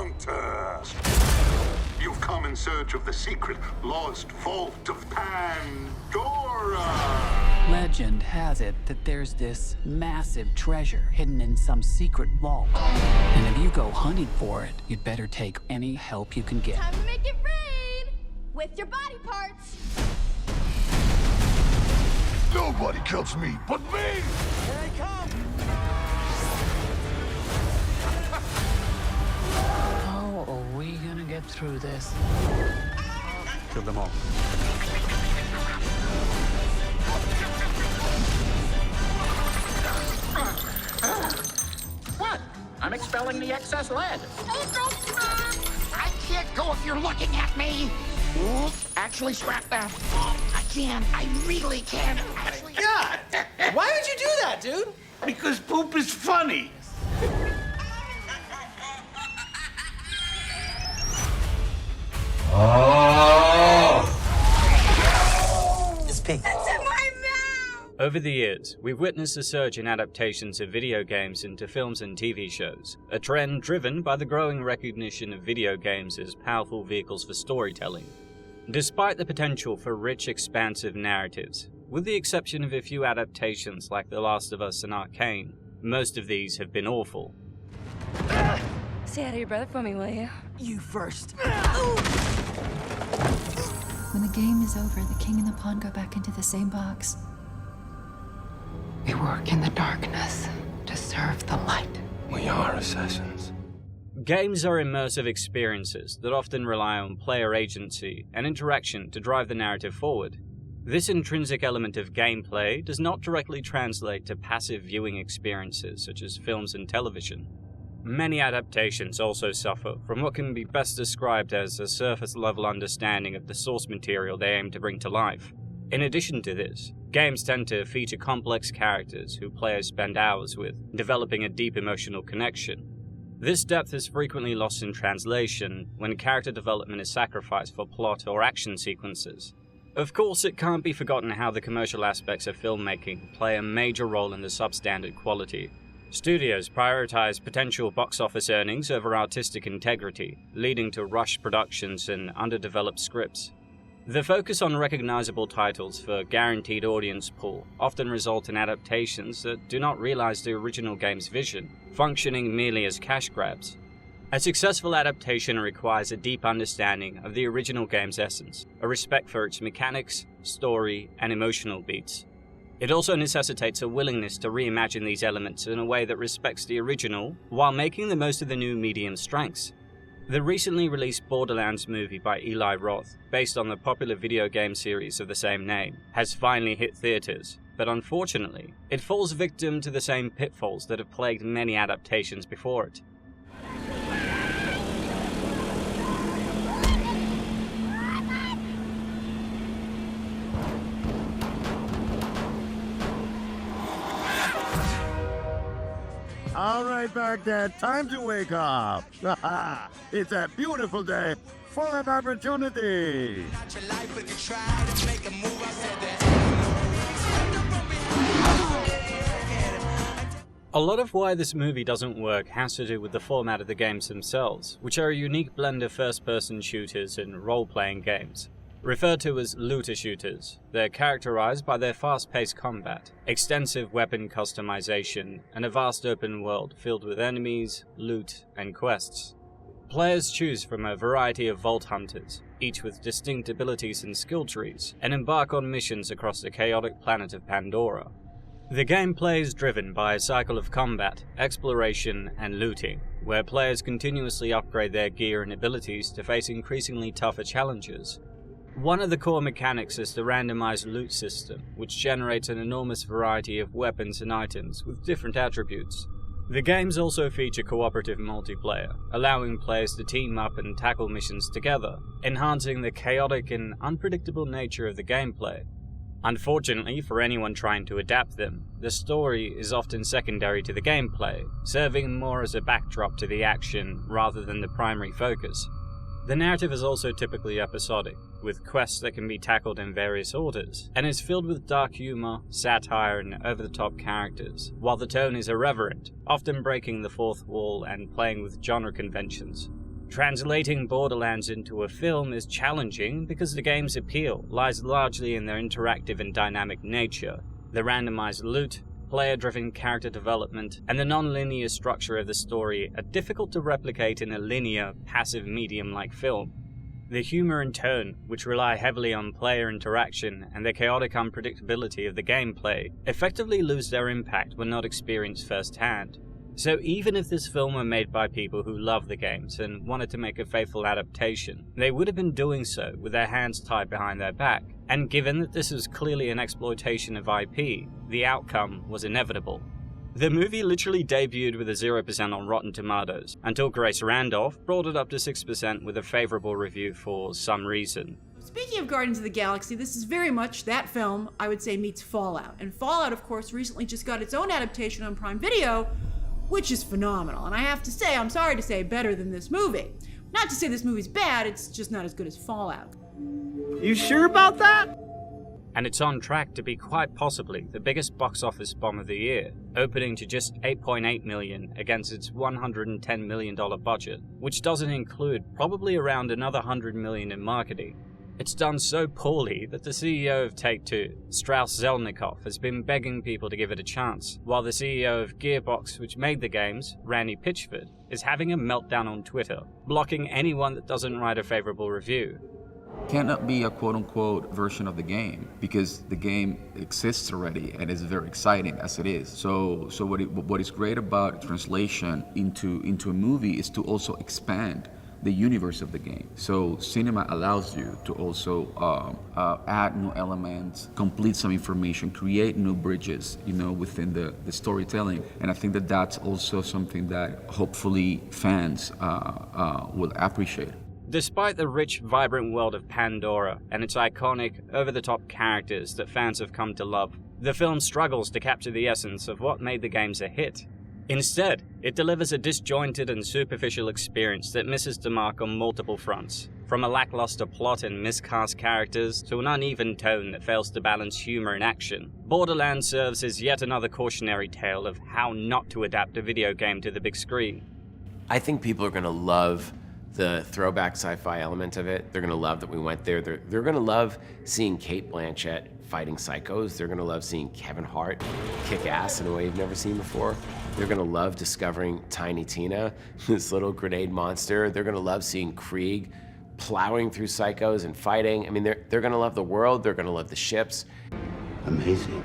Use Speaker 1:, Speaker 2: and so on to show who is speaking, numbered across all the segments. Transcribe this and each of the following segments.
Speaker 1: hunters! You've come in search of the secret lost vault of Pandora!
Speaker 2: Legend has it that there's this massive treasure hidden in some secret vault. And if you go hunting for it, you'd better take any help you can get.
Speaker 3: Time to make it rain! With your body parts!
Speaker 1: Nobody kills me but me!
Speaker 4: Here they come!
Speaker 2: How are we gonna get through this?
Speaker 5: Kill them all.
Speaker 6: What? I'm expelling the excess lead.
Speaker 7: I can't go if you're looking at me.
Speaker 6: Actually, scrap that.
Speaker 7: I can. I really can.
Speaker 4: God! Why would you do that, dude?
Speaker 8: Because poop is funny.
Speaker 4: Just pee.
Speaker 5: Over the years, we've witnessed a surge in adaptations of video games into films and TV shows, a trend driven by the growing recognition of video games as powerful vehicles for storytelling. Despite the potential for rich, expansive narratives, with the exception of a few adaptations like The Last of Us and Arcane, most of these have been awful.
Speaker 3: Stay out of your brother for me, will you?
Speaker 2: You first.
Speaker 9: When the game is over, the king and the pawn go back into the same box.
Speaker 10: We work in the darkness to serve the light.
Speaker 8: We are assassins.
Speaker 5: Games are immersive experiences that often rely on player agency and interaction to drive the narrative forward. This intrinsic element of gameplay does not directly translate to passive viewing experiences such as films and television. Many adaptations also suffer from what can be best described as a surface-level understanding of the source material they aim to bring to life. In addition to this, games tend to feature complex characters who players spend hours with, developing a deep emotional connection. This depth is frequently lost in translation when character development is sacrificed for plot or action sequences. Of course, it can't be forgotten how the commercial aspects of filmmaking play a major role in the substandard quality. Studios prioritize potential box office earnings over artistic integrity, leading to rushed productions and underdeveloped scripts. The focus on recognizable titles for guaranteed audience pool often result in adaptations that do not realize the original game's vision, functioning merely as cash grabs. A successful adaptation requires a deep understanding of the original game's essence, a respect for its mechanics, story, and emotional beats. It also necessitates a willingness to reimagine these elements in a way that respects the original, while making the most of the new medium's strengths. The recently released Borderlands movie by Eli Roth, based on the popular video game series of the same name, has finally hit theaters, but unfortunately, it falls victim to the same pitfalls that have plagued many adaptations before it.
Speaker 11: All right, Baghdad, time to wake up. It's a beautiful day, full of opportunity.
Speaker 5: A lot of why this movie doesn't work has to do with the format of the games themselves, which are a unique blend of first-person shooters and role-playing games. Referred to as looter shooters, they're characterized by their fast-paced combat, extensive weapon customization, and a vast open world filled with enemies, loot, and quests. Players choose from a variety of vault hunters, each with distinct abilities and skill trees, and embark on missions across the chaotic planet of Pandora. The gameplay is driven by a cycle of combat, exploration, and looting, where players continuously upgrade their gear and abilities to face increasingly tougher challenges. One of the core mechanics is the randomized loot system, which generates an enormous variety of weapons and items with different attributes. The games also feature cooperative multiplayer, allowing players to team up and tackle missions together, enhancing the chaotic and unpredictable nature of the gameplay. Unfortunately for anyone trying to adapt them, the story is often secondary to the gameplay, serving more as a backdrop to the action rather than the primary focus. The narrative is also typically episodic, with quests that can be tackled in various orders, and is filled with dark humor, satire, and over-the-top characters, while the tone is irreverent, often breaking the fourth wall and playing with genre conventions. Translating Borderlands into a film is challenging because the game's appeal lies largely in their interactive and dynamic nature. The randomized loot, player-driven character development, and the non-linear structure of the story are difficult to replicate in a linear, passive medium like film. The humor and tone, which rely heavily on player interaction and the chaotic unpredictability of the gameplay, effectively lose their impact when not experienced firsthand. So even if this film were made by people who love the games and wanted to make a faithful adaptation, they would have been doing so with their hands tied behind their back. And given that this was clearly an exploitation of IP, the outcome was inevitable. The movie literally debuted with a 0% on Rotten Tomatoes, until Grace Randolph brought it up to 6% with a favorable review for some reason.
Speaker 12: Speaking of Guardians of the Galaxy, this is very much that film, I would say, meets Fallout. And Fallout, of course, recently just got its own adaptation on Prime Video, which is phenomenal. And I have to say, I'm sorry to say, better than this movie. Not to say this movie's bad, it's just not as good as Fallout.
Speaker 4: You sure about that?
Speaker 5: And it's on track to be quite possibly the biggest box office bomb of the year, opening to just $8.8 million against its $110 million budget, which doesn't include probably around another $100 million in marketing. It's done so poorly that the CEO of Take-Two, Strauss Zelnickov, has been begging people to give it a chance, while the CEO of Gearbox, which made the games, Randy Pitchford, is having a meltdown on Twitter, blocking anyone that doesn't write a favorable review.
Speaker 13: Cannot be a quote-unquote version of the game because the game exists already and is very exciting as it is. So what is great about translation into a movie is to also expand the universe of the game. So cinema allows you to also add new elements, complete some information, create new bridges, within the storytelling. And I think that that's also something that hopefully fans will appreciate.
Speaker 5: Despite the rich, vibrant world of Pandora and its iconic, over-the-top characters that fans have come to love, the film struggles to capture the essence of what made the games a hit. Instead, it delivers a disjointed and superficial experience that misses the mark on multiple fronts, from a lackluster plot and miscast characters to an uneven tone that fails to balance humor and action. Borderlands serves as yet another cautionary tale of how not to adapt a video game to the big screen.
Speaker 14: I think people are going to love the throwback sci-fi element of it. They're gonna love that we went there. They're gonna love seeing Cate Blanchett fighting psychos. They're gonna love seeing Kevin Hart kick ass in a way you've never seen before. They're gonna love discovering Tiny Tina, this little grenade monster. They're gonna love seeing Krieg plowing through psychos and fighting. I mean, they're gonna love the world. They're gonna love the ships.
Speaker 15: Amazing.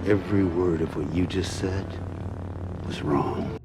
Speaker 15: Every word of what you just said was wrong.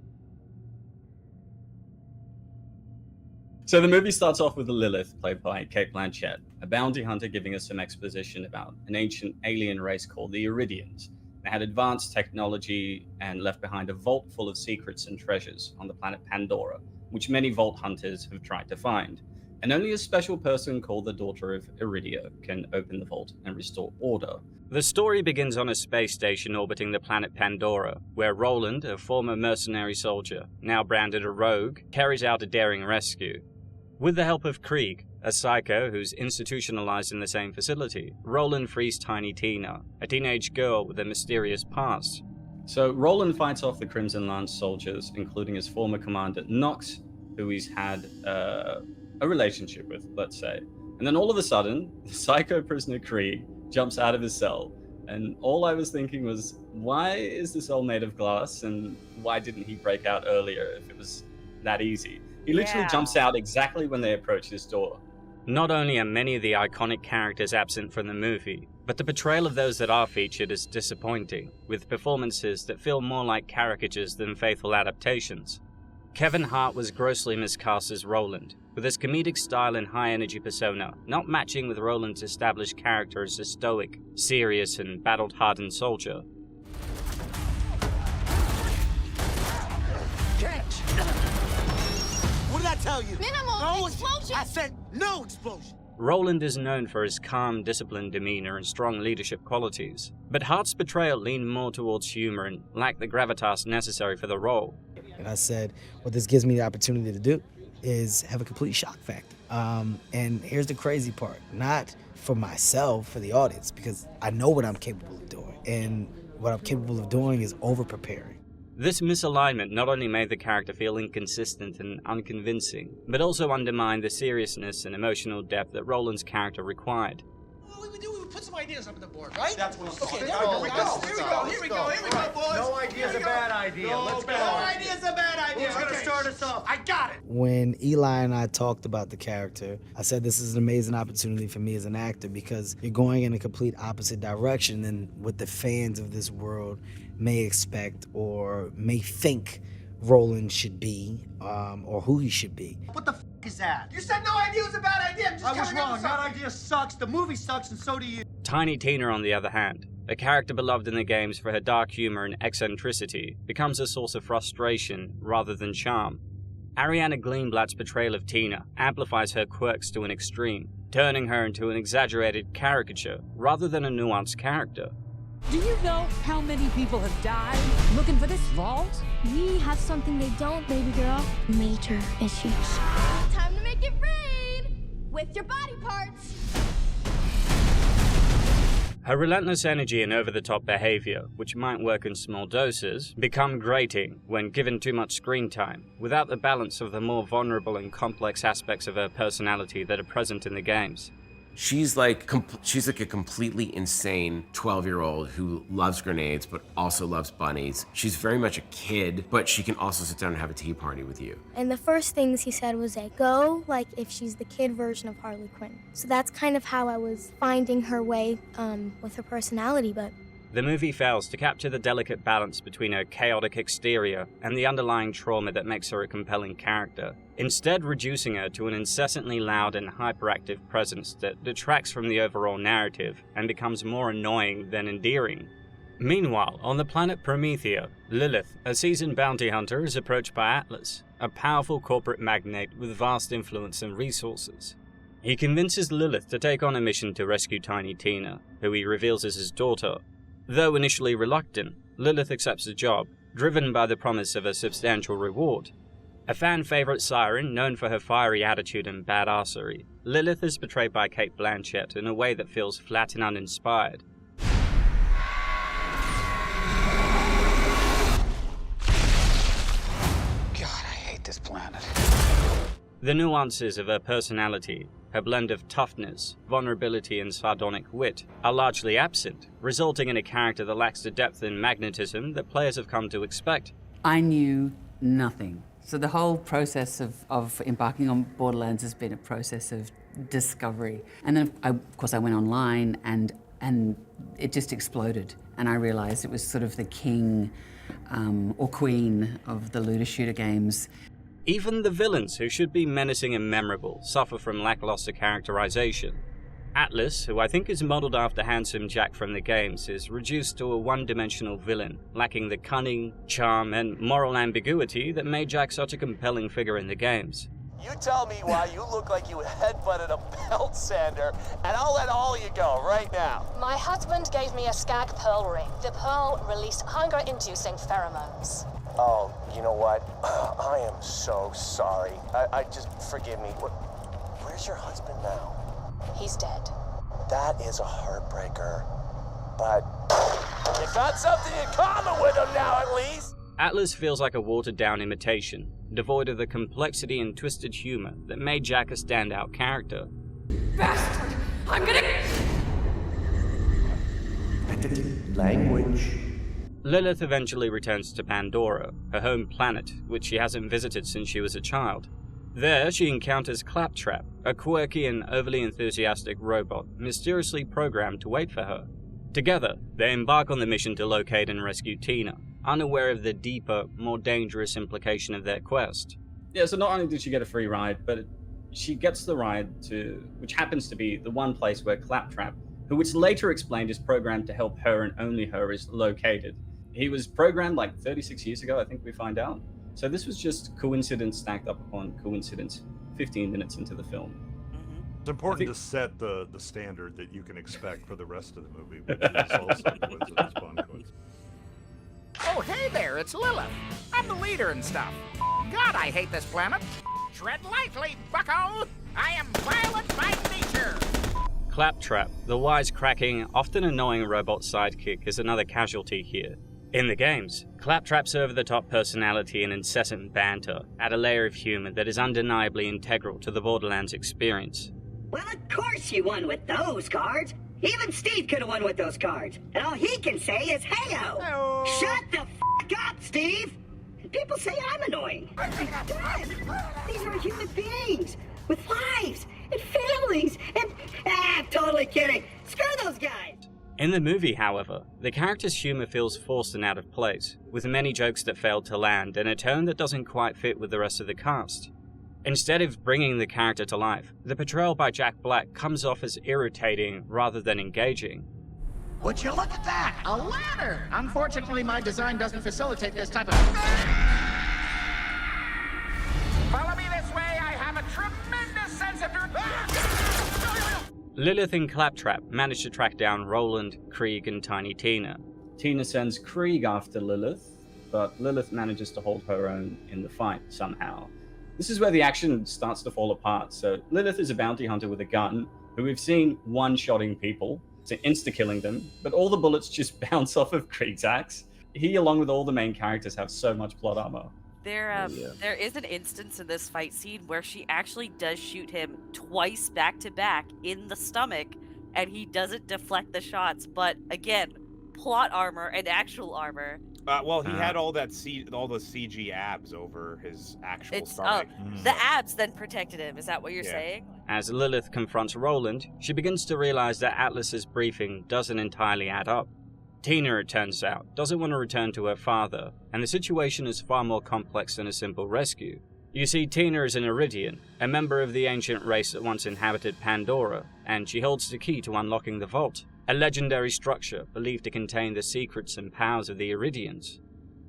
Speaker 5: So the movie starts off with Lilith, played by Cate Blanchett, a bounty hunter giving us some exposition about an ancient alien race called the Iridians. They had advanced technology and left behind a vault full of secrets and treasures on the planet Pandora, which many vault hunters have tried to find. And only a special person called the Daughter of Iridio can open the vault and restore order. The story begins on a space station orbiting the planet Pandora, where Roland, a former mercenary soldier, now branded a rogue, carries out a daring rescue. With the help of Krieg, a psycho who's institutionalized in the same facility, Roland frees Tiny Tina, a teenage girl with a mysterious past. So Roland fights off the Crimson Lance soldiers, including his former commander Nox, who he's had a relationship with, let's say. And then all of a sudden, the psycho prisoner Krieg jumps out of his cell, and all I was thinking was, why is the cell made of glass, and why didn't he break out earlier if it was that easy? He literally jumps out exactly when they approach this door. Not only are many of the iconic characters absent from the movie, but the portrayal of those that are featured is disappointing, with performances that feel more like caricatures than faithful adaptations. Kevin Hart was grossly miscast as Roland, with his comedic style and high-energy persona not matching with Roland's established character as a stoic, serious, and battle-hardened soldier.
Speaker 4: What did I tell you?
Speaker 3: Minimal explosion!
Speaker 4: I said no explosion!
Speaker 5: Roland is known for his calm, disciplined demeanor and strong leadership qualities, but Hart's portrayal leaned more towards humor and lacked the gravitas necessary for the role.
Speaker 16: And I said, what this gives me the opportunity to do is have a complete shock factor. And here's the crazy part, not for myself, for the audience, because I know what I'm capable of doing. And what I'm capable of doing is over-preparing.
Speaker 5: This misalignment not only made the character feel inconsistent and unconvincing, but also undermined the seriousness and emotional depth that Roland's character required.
Speaker 4: We put some ideas up on the board, right? That's what I'm
Speaker 7: Okay,
Speaker 4: saying.
Speaker 7: there we go.
Speaker 4: Here we go, boys.
Speaker 7: No idea's a bad idea. Let's go.
Speaker 4: No idea's a bad idea.
Speaker 7: Who's gonna start us off?
Speaker 4: I got it.
Speaker 16: When Eli and I talked about the character, I said this is an amazing opportunity for me as an actor because you're going in a complete opposite direction than what the fans of this world may expect or may think Roland should be, or who he should be.
Speaker 4: What the is that? You said no idea was a bad idea. I'm just
Speaker 7: I was wrong. That idea sucks. The movie sucks, and so do you.
Speaker 5: Tiny Tina, on the other hand, a character beloved in the games for her dark humor and eccentricity, becomes a source of frustration rather than charm. Ariana Greenblatt's portrayal of Tina amplifies her quirks to an extreme, turning her into an exaggerated caricature rather than a nuanced character.
Speaker 17: Do you know how many people have died looking for this vault?
Speaker 18: We have something they don't, baby girl. Major issues.
Speaker 19: Time to make it rain with your body parts.
Speaker 5: Her relentless energy and over-the-top behavior, which might work in small doses, become grating when given too much screen time, without the balance of the more vulnerable and complex aspects of her personality that are present in the games.
Speaker 14: She's like a completely insane 12-year-old who loves grenades but also loves bunnies. She's very much a kid, but she can also sit down and have a tea party with you.
Speaker 18: And the first things he said was like, go like if she's the kid version of Harley Quinn. So that's kind of how I was finding her way with her personality, but
Speaker 5: The movie fails to capture the delicate balance between her chaotic exterior and the underlying trauma that makes her a compelling character, instead reducing her to an incessantly loud and hyperactive presence that detracts from the overall narrative and becomes more annoying than endearing. Meanwhile, on the planet Promethea, Lilith, a seasoned bounty hunter, is approached by Atlas, a powerful corporate magnate with vast influence and resources. He convinces Lilith to take on a mission to rescue Tiny Tina, who he reveals is his daughter. Though initially reluctant, Lilith accepts the job, driven by the promise of a substantial reward. A fan-favorite siren known for her fiery attitude and badassery, Lilith is portrayed by Cate Blanchett in a way that feels flat and uninspired.
Speaker 6: God, I hate this planet.
Speaker 5: The nuances of her personality, her blend of toughness, vulnerability, and sardonic wit, are largely absent, resulting in a character that lacks the depth and magnetism that players have come to expect.
Speaker 2: I knew nothing. So the whole process of embarking on Borderlands has been a process of discovery. And then, of course, I went online and it just exploded. And I realized it was sort of the king or queen of the looter shooter games.
Speaker 5: Even the villains, who should be menacing and memorable, suffer from lackluster characterization. Atlas, who I think is modeled after Handsome Jack from the games, is reduced to a one-dimensional villain, lacking the cunning, charm, and moral ambiguity that made Jack such a compelling figure in the games.
Speaker 20: You tell me why you look like you headbutted a belt sander, and I'll let all you go right now.
Speaker 21: My husband gave me a skag pearl ring. The pearl released hunger-inducing pheromones.
Speaker 20: Oh, you know what? I am so sorry. I just, forgive me. Where's your husband now?
Speaker 21: He's dead.
Speaker 20: That is a heartbreaker. But you got something in common with him now, at least.
Speaker 5: Atlas feels like a watered-down imitation, devoid of the complexity and twisted humor that made Jack a standout character.
Speaker 17: Bastard! I'm gonna...
Speaker 15: Language.
Speaker 5: Lilith eventually returns to Pandora, her home planet, which she hasn't visited since she was a child. There, she encounters Claptrap, a quirky and overly enthusiastic robot mysteriously programmed to wait for her. Together, they embark on the mission to locate and rescue Tina, unaware of the deeper, more dangerous implication of their quest.
Speaker 22: Yeah, so not only did she get a free ride, but she gets the ride to, which happens to be the one place where Claptrap, who it's later explained is programmed to help her and only her, is located. He was programmed like 36 years ago, I think we find out. So this was just coincidence stacked up upon coincidence 15 minutes into the film.
Speaker 23: It's important to set the standard that you can expect for the rest of the movie, which is also coincidence upon coincidence.
Speaker 6: Oh, hey there, it's Lilith. I'm the leader and stuff. God, I hate this planet. Tread lightly, bucko. I am violent by nature.
Speaker 5: Claptrap, the wisecracking, often annoying robot sidekick, is another casualty here. In the games, Claptrap's over-the-top personality and incessant banter add a layer of humor that is undeniably integral to the Borderlands experience.
Speaker 1: Well, of course you won with those cards. Even Steve could have won with those cards. And all he can say is, hey-o! Shut the f*** up, Steve! And people say I'm annoying. Dad, these are human beings with lives and families and... totally kidding. Screw those guys!
Speaker 5: In the movie, however, the character's humor feels forced and out of place, with many jokes that fail to land and a tone that doesn't quite fit with the rest of the cast. Instead of bringing the character to life, the portrayal by Jack Black comes off as irritating rather than engaging.
Speaker 6: Would you look at that? A ladder! Unfortunately, my design doesn't facilitate this type of... Follow me this way, I have a tremendous sense of...
Speaker 5: Lilith and Claptrap manage to track down Roland, Krieg, and Tiny Tina.
Speaker 22: Tina sends Krieg after Lilith, but Lilith manages to hold her own in the fight somehow. This is where the action starts to fall apart. So Lilith is a bounty hunter with a gun, who we've seen one-shotting people, so insta-killing them, but all the bullets just bounce off of Krieg's axe. He, along with all the main characters, have so much plot armor.
Speaker 9: There is an instance in this fight scene where she actually does shoot him twice back to back in the stomach, and he doesn't deflect the shots. But again, plot armor and actual armor.
Speaker 10: Well, he had all the CG abs over his actual stomach.
Speaker 9: The abs then protected him. Is that what you're saying?
Speaker 5: As Lilith confronts Roland, she begins to realize that Atlas's briefing doesn't entirely add up. Tina, it turns out, doesn't want to return to her father, and the situation is far more complex than a simple rescue. You see, Tina is an Iridian, a member of the ancient race that once inhabited Pandora, and she holds the key to unlocking the Vault, a legendary structure believed to contain the secrets and powers of the Iridians.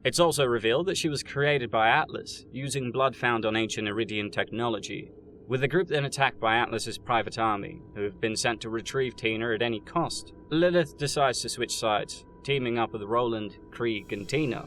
Speaker 5: It's also revealed that she was created by Atlas, using blood found on ancient Iridian technology, with the group then attacked by Atlas's private army, who have been sent to retrieve Tina at any cost. Lilith decides to switch sides, teaming up with Roland, Krieg, and Tina.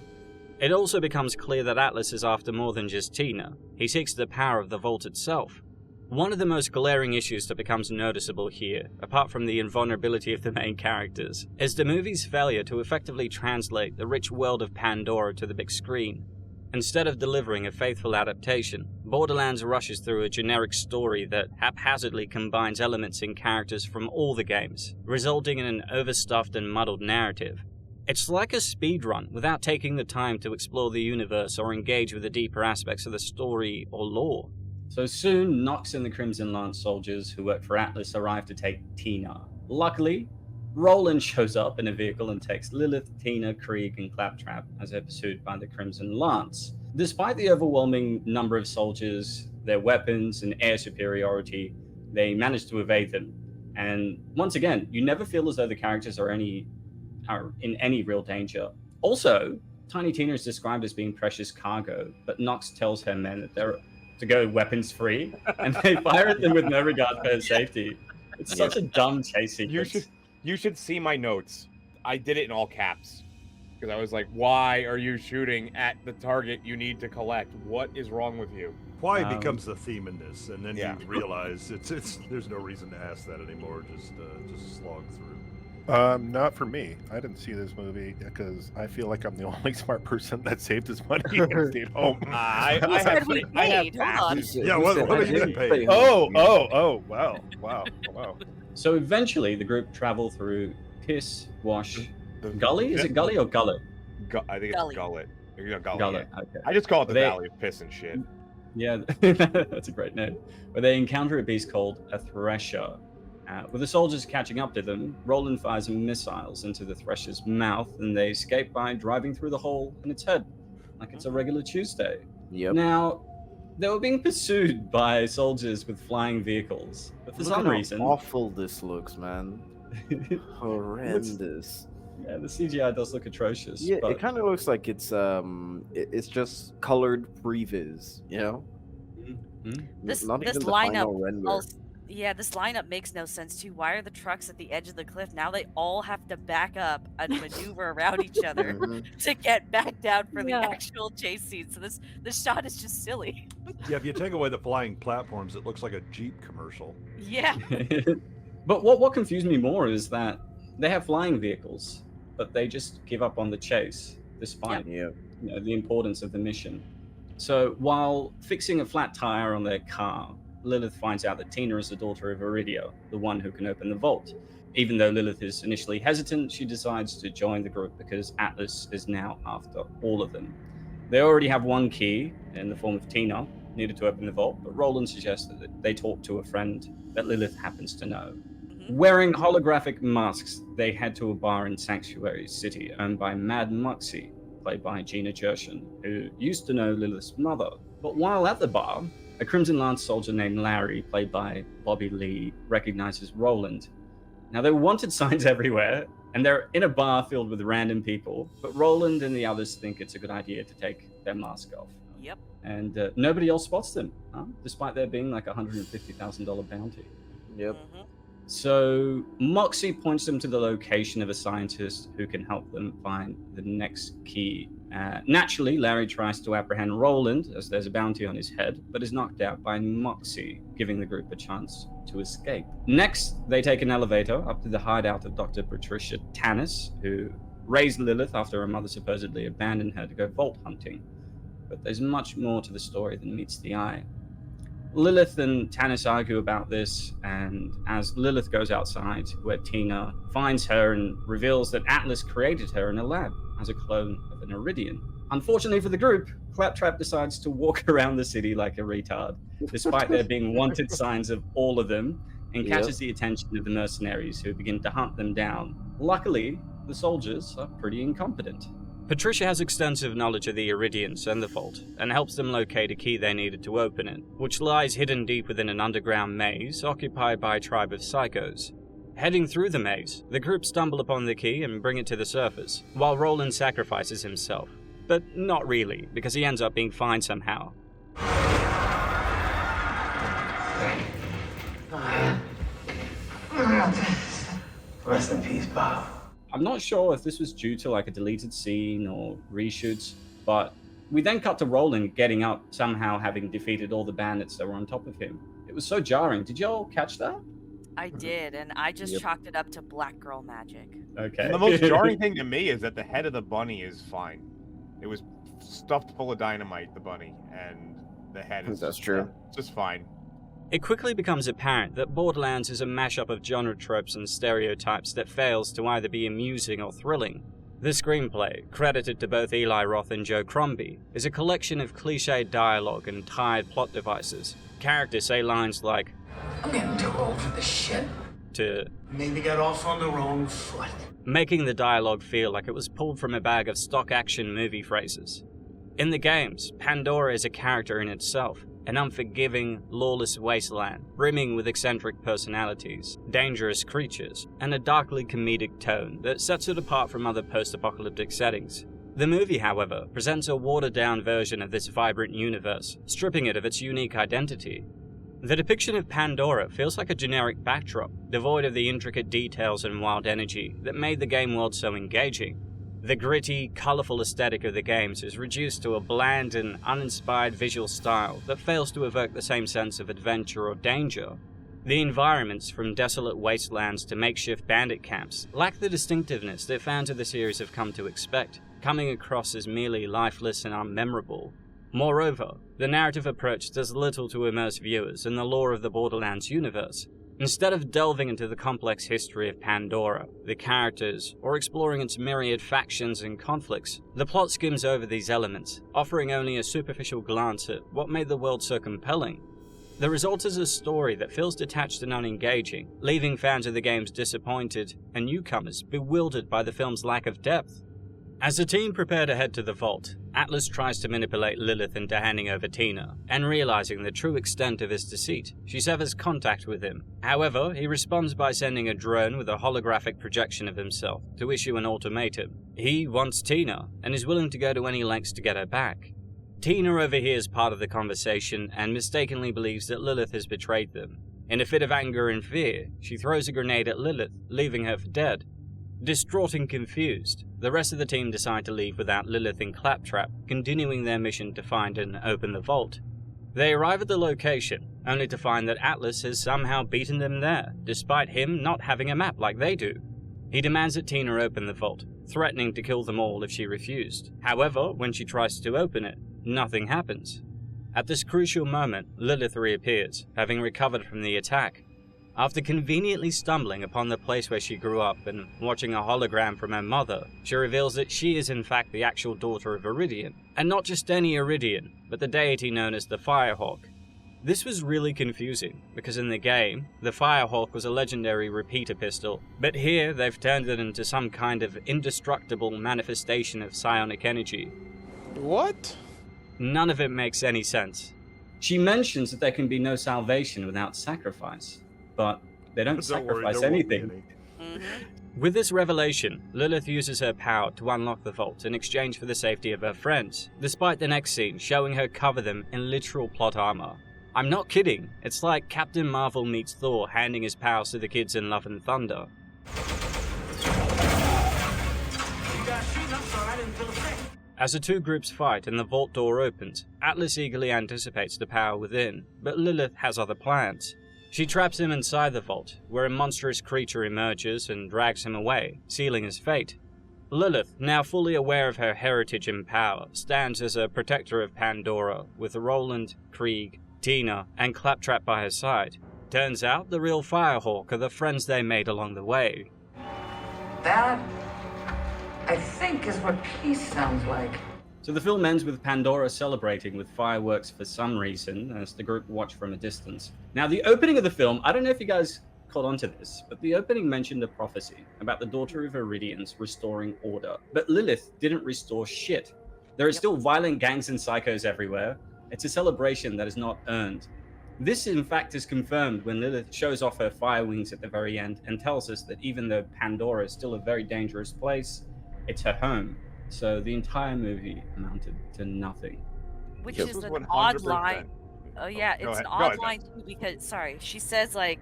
Speaker 5: It also becomes clear that Atlas is after more than just Tina. He seeks the power of the Vault itself. One of the most glaring issues that becomes noticeable here, apart from the invulnerability of the main characters, is the movie's failure to effectively translate the rich world of Pandora to the big screen. Instead of delivering a faithful adaptation, Borderlands rushes through a generic story that haphazardly combines elements and characters from all the games, resulting in an overstuffed and muddled narrative. It's like a speedrun without taking the time to explore the universe or engage with the deeper aspects of the story or lore.
Speaker 22: So soon, Nox and the Crimson Lance soldiers who work for Atlas arrive to take Tina. Luckily, Roland shows up in a vehicle and takes Lilith, Tina, Krieg, and Claptrap as they're pursued by the Crimson Lance. Despite the overwhelming number of soldiers, their weapons, and air superiority, they manage to evade them. And once again, you never feel as though the characters are in any real danger. Also, Tiny Tina is described as being precious cargo, but Nox tells her men that they're to go weapons free, and they fire at them with no regard for her safety. It's such a dumb chase sequence.
Speaker 10: You should see my notes. I did it in all caps because I was like, "Why are you shooting at the target you need to collect? What is wrong with you?"
Speaker 23: Why becomes the theme in this, and then you realize it's there's no reason to ask that anymore. Just slog through.
Speaker 24: Not for me. I didn't see this movie because I feel like I'm the only smart person that saved his money and stayed home.
Speaker 10: I have passes.
Speaker 23: Yeah, what are you getting paid?
Speaker 24: Oh, wow.
Speaker 22: So eventually, the group travel through Piss Wash Gully. Is it Gully or Gullet?
Speaker 10: I think it's Gullet.
Speaker 22: Gullet.
Speaker 10: Yeah.
Speaker 22: Okay.
Speaker 10: I just call it the Valley of Piss and shit.
Speaker 22: Yeah, that's a great name. Where they encounter a beast called a Thresher. With the soldiers catching up to them, Roland fires missiles into the Thresher's mouth, and they escape by driving through the hole in its head, like it's a regular Tuesday.
Speaker 25: Yep.
Speaker 22: Now, they were being pursued by soldiers with flying vehicles, but for some reason...
Speaker 25: How awful this looks, man. Horrendous.
Speaker 22: Yeah, the CGI does look atrocious.
Speaker 25: Yeah,
Speaker 22: but...
Speaker 25: it kind of looks like it's just colored previs, you know?
Speaker 22: Mm-hmm.
Speaker 9: This
Speaker 25: Not even the
Speaker 9: lineup
Speaker 25: final render.
Speaker 9: this lineup makes no sense too. Why are the trucks at the edge of the cliff? Now they all have to back up and maneuver around each other to get back down for the actual chase scene. So this shot is just silly.
Speaker 23: Yeah, if you take away the flying platforms, it looks like a Jeep commercial.
Speaker 9: Yeah.
Speaker 22: But what confused me more is that they have flying vehicles, but they just give up on the chase. despite you know, the importance of the mission. So while fixing a flat tire on their car, Lilith finds out that Tina is the daughter of Iridia, the one who can open the vault. Even though Lilith is initially hesitant, she decides to join the group because Atlas is now after all of them. They already have one key in the form of Tina needed to open the vault, but Roland suggests that they talk to a friend that Lilith happens to know. Wearing holographic masks, they head to a bar in Sanctuary City owned by Mad Moxie, played by Gina Gershon, who used to know Lilith's mother. But while at the bar, a Crimson Lance soldier named Larry, played by Bobby Lee, recognizes Roland. Now, there are wanted signs everywhere, and they're in a bar filled with random people, but Roland and the others think it's a good idea to take their mask off.
Speaker 9: Yep.
Speaker 22: And nobody else spots them, despite there being like a $150,000 bounty.
Speaker 25: Yep.
Speaker 22: So Moxie points them to the location of a scientist who can help them find the next key. Naturally, Larry tries to apprehend Roland, as there's a bounty on his head, but is knocked out by Moxie, giving the group a chance to escape. Next, they take an elevator up to the hideout of Dr. Patricia Tannis, who raised Lilith after her mother supposedly abandoned her to go vault hunting. But there's much more to the story than meets the eye. Lilith and Tannis argue about this, and as Lilith goes outside, where Tina finds her and reveals that Atlas created her in a lab as a clone of an Iridian. Unfortunately for the group, Claptrap decides to walk around the city like a retard, despite there being wanted signs of all of them, and catches the attention of the mercenaries who begin to hunt them down. Luckily, the soldiers are pretty incompetent.
Speaker 5: Patricia has extensive knowledge of the Iridians and the vault, and helps them locate a key they needed to open it, which lies hidden deep within an underground maze occupied by a tribe of psychos. Heading through the maze, the group stumble upon the key and bring it to the surface, while Roland sacrifices himself. But not really, because he ends up being fine somehow.
Speaker 15: Rest in peace, Bob.
Speaker 22: I'm not sure if this was due to like a deleted scene or reshoots, but we then cut to Roland getting up, somehow having defeated all the bandits that were on top of him. It was so jarring. Did y'all catch that?
Speaker 9: I did, and I just chalked it up to black girl magic.
Speaker 22: Okay.
Speaker 10: And the most jarring thing to me is that the head of the bunny is fine. It was stuffed full of dynamite, the bunny, and the head is just fine.
Speaker 5: It quickly becomes apparent that Borderlands is a mashup of genre tropes and stereotypes that fails to either be amusing or thrilling. The screenplay, credited to both Eli Roth and Joe Crombie, is a collection of cliched dialogue and tired plot devices. Characters say lines like,
Speaker 7: "I'm getting too old for this shit,"
Speaker 5: to
Speaker 7: "Maybe got off on the wrong foot,"
Speaker 5: making the dialogue feel like it was pulled from a bag of stock action movie phrases. In the games, Pandora is a character in itself, an unforgiving, lawless wasteland, brimming with eccentric personalities, dangerous creatures, and a darkly comedic tone that sets it apart from other post-apocalyptic settings. The movie, however, presents a watered-down version of this vibrant universe, stripping it of its unique identity. The depiction of Pandora feels like a generic backdrop, devoid of the intricate details and wild energy that made the game world so engaging. The gritty, colourful aesthetic of the games is reduced to a bland and uninspired visual style that fails to evoke the same sense of adventure or danger. The environments, from desolate wastelands to makeshift bandit camps, lack the distinctiveness that fans of the series have come to expect, coming across as merely lifeless and unmemorable. Moreover, the narrative approach does little to immerse viewers in the lore of the Borderlands universe. Instead of delving into the complex history of Pandora, the characters, or exploring its myriad factions and conflicts, the plot skims over these elements, offering only a superficial glance at what made the world so compelling. The result is a story that feels detached and unengaging, leaving fans of the games disappointed and newcomers bewildered by the film's lack of depth. As the team prepare to head to the vault, Atlas tries to manipulate Lilith into handing over Tina, and realizing the true extent of his deceit, she severs contact with him. However, he responds by sending a drone with a holographic projection of himself to issue an ultimatum. He wants Tina, and is willing to go to any lengths to get her back. Tina overhears part of the conversation and mistakenly believes that Lilith has betrayed them. In a fit of anger and fear, she throws a grenade at Lilith, leaving her for dead. Distraught and confused, the rest of the team decide to leave without Lilith and Claptrap, continuing their mission to find and open the vault. They arrive at the location, only to find that Atlas has somehow beaten them there, despite him not having a map like they do. He demands that Tina open the vault, threatening to kill them all if she refused. However, when she tries to open it, nothing happens. At this crucial moment, Lilith reappears, having recovered from the attack. After conveniently stumbling upon the place where she grew up and watching a hologram from her mother, she reveals that she is in fact the actual daughter of Iridian, and not just any Iridian, but the deity known as the Firehawk. This was really confusing, because in the game, the Firehawk was a legendary repeater pistol, but here they've turned it into some kind of indestructible manifestation of psionic energy.
Speaker 3: What?
Speaker 5: None of it makes any sense.
Speaker 22: She mentions that there can be no salvation without sacrifice, but they don't sacrifice anything.
Speaker 5: With this revelation, Lilith uses her power to unlock the vault in exchange for the safety of her friends, despite the next scene showing her cover them in literal plot armor. I'm not kidding, it's like Captain Marvel meets Thor handing his powers to the kids in Love and Thunder. As the two groups fight and the vault door opens, Atlas eagerly anticipates the power within, but Lilith has other plans. She traps him inside the vault, where a monstrous creature emerges and drags him away, sealing his fate. Lilith, now fully aware of her heritage and power, stands as a protector of Pandora, with Roland, Krieg, Tina, and Claptrap by her side. Turns out the real Firehawk are the friends they made along the way.
Speaker 8: That, I think, is what peace sounds like.
Speaker 22: So the film ends with Pandora celebrating with fireworks for some reason, as the group watch from a distance. Now, the opening of the film, I don't know if you guys caught on to this, but the opening mentioned a prophecy about the daughter of Iridians restoring order. But Lilith didn't restore shit. There are still violent gangs and psychos everywhere. It's a celebration that is not earned. This, in fact, is confirmed when Lilith shows off her fire wings at the very end and tells us that even though Pandora is still a very dangerous place, it's her home. So the entire movie amounted to nothing.
Speaker 9: Which is an odd line. Oh yeah, it's an odd line too because, sorry, she says like,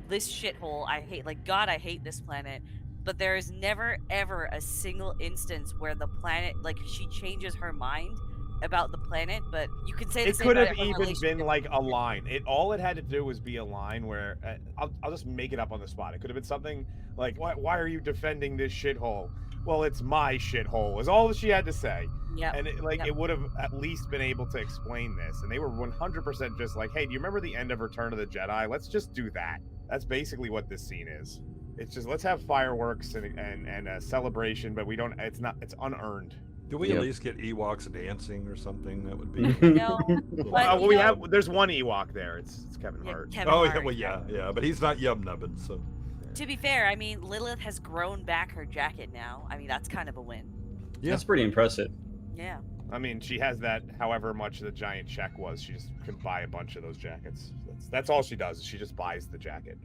Speaker 9: this shithole, I hate, like, God, I hate this planet. But there is never ever a single instance where the planet, like, she changes her mind about the planet, but you can say the same about
Speaker 10: it could have even been like a line. All it had to do was be a line where I'll just make it up on the spot. It could have been something like, why are you defending this shithole? Well, it's my shithole, is all she had to say.
Speaker 9: Yeah.
Speaker 10: And it would have at least been able to explain this. And they were 100% just like, hey, do you remember the end of Return of the Jedi? Let's just do that. That's basically what this scene is. It's just, let's have fireworks and a celebration, but it's unearned.
Speaker 23: Do we at least get Ewoks dancing or something? That would be.
Speaker 9: No. But,
Speaker 10: there's one Ewok there. It's Kevin Hart.
Speaker 9: Kevin Hart.
Speaker 23: Yeah, but he's not yum nubbin, so.
Speaker 9: To be fair, I mean, Lilith has grown back her jacket now. I mean, that's kind of a win.
Speaker 22: Yeah. That's pretty impressive.
Speaker 9: Yeah.
Speaker 10: I mean, she has that, however much the giant check was, she just can buy a bunch of those jackets. That's all she does. She just buys the jacket.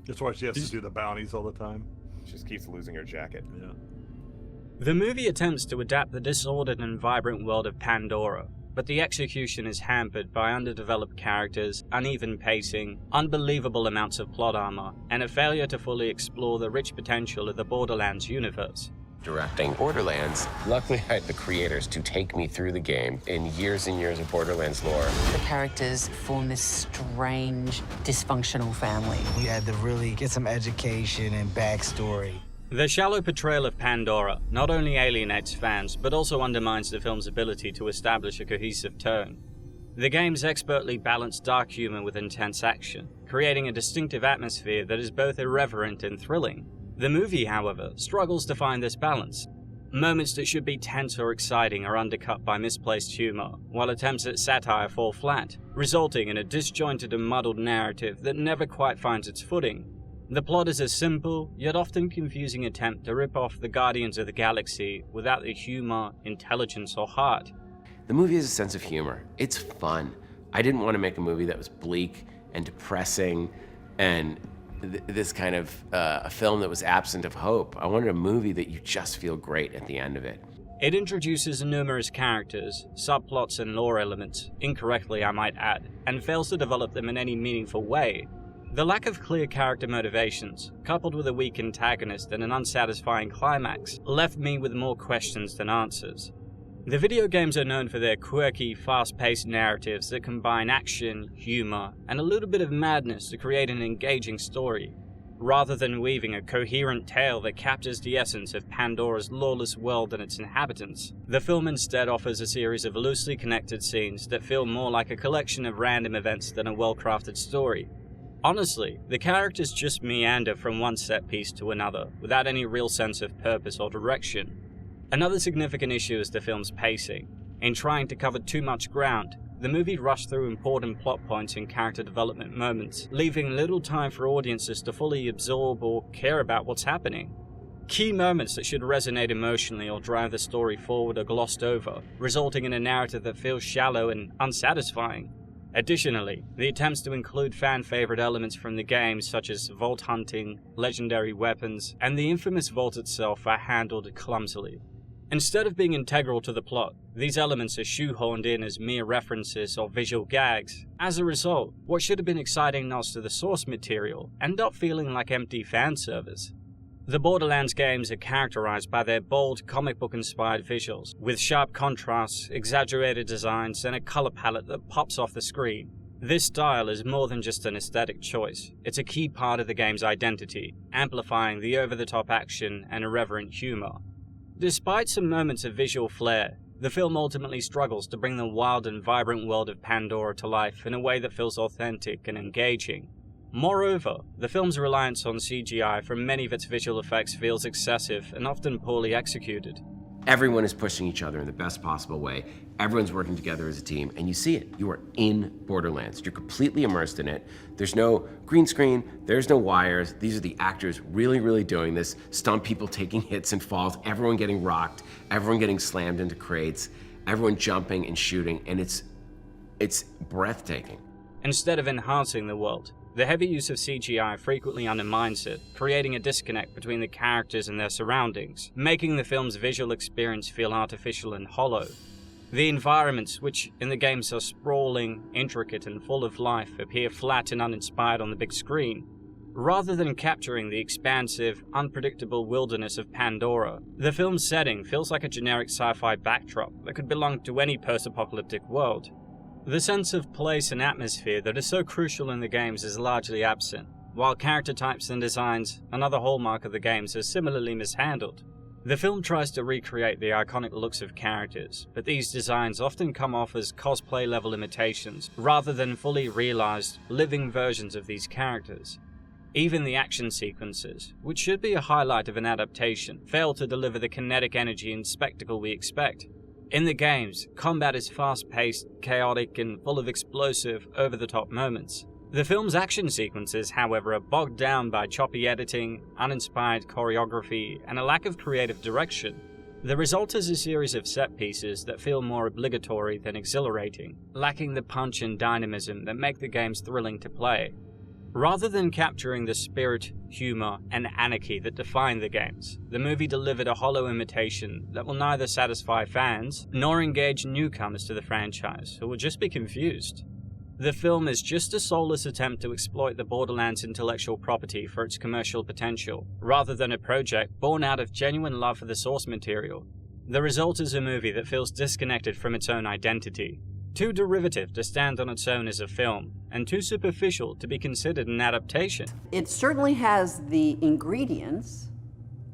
Speaker 23: That's why she has to do the bounties all the time.
Speaker 10: She just keeps losing her jacket.
Speaker 23: Yeah.
Speaker 5: The movie attempts to adapt the disordered and vibrant world of Pandora, but the execution is hampered by underdeveloped characters, uneven pacing, unbelievable amounts of plot armor, and a failure to fully explore the rich potential of the Borderlands universe.
Speaker 14: Directing Borderlands, luckily I had the creators to take me through the game in years and years of Borderlands lore.
Speaker 2: The characters form this strange, dysfunctional family.
Speaker 16: We had to really get some education and backstory.
Speaker 5: The shallow portrayal of Pandora not only alienates fans, but also undermines the film's ability to establish a cohesive tone. The game's expertly balanced dark humor with intense action, creating a distinctive atmosphere that is both irreverent and thrilling. The movie, however, struggles to find this balance. Moments that should be tense or exciting are undercut by misplaced humor, while attempts at satire fall flat, resulting in a disjointed and muddled narrative that never quite finds its footing. The plot is a simple, yet often confusing attempt to rip off the Guardians of the Galaxy without the humor, intelligence, or heart.
Speaker 14: The movie has a sense of humor. It's fun. I didn't want to make a movie that was bleak and depressing and this kind of a film that was absent of hope. I wanted a movie that you just feel great at the end of it.
Speaker 5: It introduces numerous characters, subplots, and lore elements, incorrectly I might add, and fails to develop them in any meaningful way. The lack of clear character motivations, coupled with a weak antagonist and an unsatisfying climax, left me with more questions than answers. The video games are known for their quirky, fast-paced narratives that combine action, humor, and a little bit of madness to create an engaging story. Rather than weaving a coherent tale that captures the essence of Pandora's lawless world and its inhabitants, the film instead offers a series of loosely connected scenes that feel more like a collection of random events than a well-crafted story. Honestly, the characters just meander from one set piece to another, without any real sense of purpose or direction. Another significant issue is the film's pacing. In trying to cover too much ground, the movie rushed through important plot points and character development moments, leaving little time for audiences to fully absorb or care about what's happening. Key moments that should resonate emotionally or drive the story forward are glossed over, resulting in a narrative that feels shallow and unsatisfying. Additionally, the attempts to include fan-favorite elements from the game, such as vault hunting, legendary weapons, and the infamous vault itself, are handled clumsily. Instead of being integral to the plot, these elements are shoehorned in as mere references or visual gags. As a result, what should have been exciting nods to the source material end up feeling like empty fan service. The Borderlands games are characterized by their bold, comic book-inspired visuals, with sharp contrasts, exaggerated designs, and a color palette that pops off the screen. This style is more than just an aesthetic choice. It's a key part of the game's identity, amplifying the over-the-top action and irreverent humor. Despite some moments of visual flair, the film ultimately struggles to bring the wild and vibrant world of Pandora to life in a way that feels authentic and engaging. Moreover, the film's reliance on CGI for many of its visual effects feels excessive and often poorly executed.
Speaker 14: Everyone is pushing each other in the best possible way. Everyone's working together as a team, and you see it. You are in Borderlands. You're completely immersed in it. There's no green screen, there's no wires. These are the actors really doing this. Stunt people taking hits and falls, everyone getting rocked, everyone getting slammed into crates, everyone jumping and shooting, and it's breathtaking.
Speaker 5: Instead of enhancing the world, the heavy use of CGI frequently undermines it, creating a disconnect between the characters and their surroundings, making the film's visual experience feel artificial and hollow. The environments, which in the games are sprawling, intricate, and full of life, appear flat and uninspired on the big screen. Rather than capturing the expansive, unpredictable wilderness of Pandora, the film's setting feels like a generic sci-fi backdrop that could belong to any post-apocalyptic world. The sense of place and atmosphere that is so crucial in the games is largely absent, while character types and designs, another hallmark of the games, are similarly mishandled. The film tries to recreate the iconic looks of characters, but these designs often come off as cosplay-level imitations, rather than fully realized, living versions of these characters. Even the action sequences, which should be a highlight of an adaptation, fail to deliver the kinetic energy and spectacle we expect. In the games, combat is fast-paced, chaotic, and full of explosive, over-the-top moments. The film's action sequences, however, are bogged down by choppy editing, uninspired choreography, and a lack of creative direction. The result is a series of set pieces that feel more obligatory than exhilarating, lacking the punch and dynamism that make the games thrilling to play. Rather than capturing the spirit, humor, and anarchy that define the games, the movie delivered a hollow imitation that will neither satisfy fans nor engage newcomers to the franchise who will just be confused. The film is just a soulless attempt to exploit the Borderlands intellectual property for its commercial potential, rather than a project born out of genuine love for the source material. The result is a movie that feels disconnected from its own identity, too derivative to stand on its own as a film, and too superficial to be considered an adaptation.
Speaker 3: It certainly has the ingredients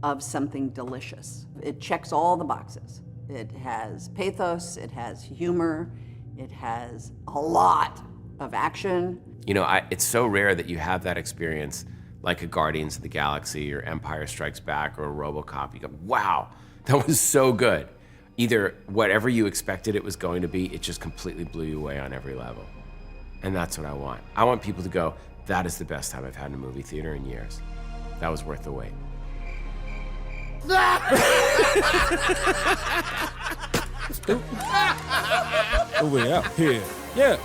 Speaker 3: of something delicious. It checks all the boxes. It has pathos, it has humor, it has a lot of action.
Speaker 14: You know, it's so rare that you have that experience like a Guardians of the Galaxy or Empire Strikes Back or a RoboCop. You go, wow, that was so good. Either whatever you expected it was going to be, it just completely blew you away on every level. And that's what I want. I want people to go, that is the best time I've had in a movie theater in years. That was worth the wait.
Speaker 4: Oh, we out here. Yeah.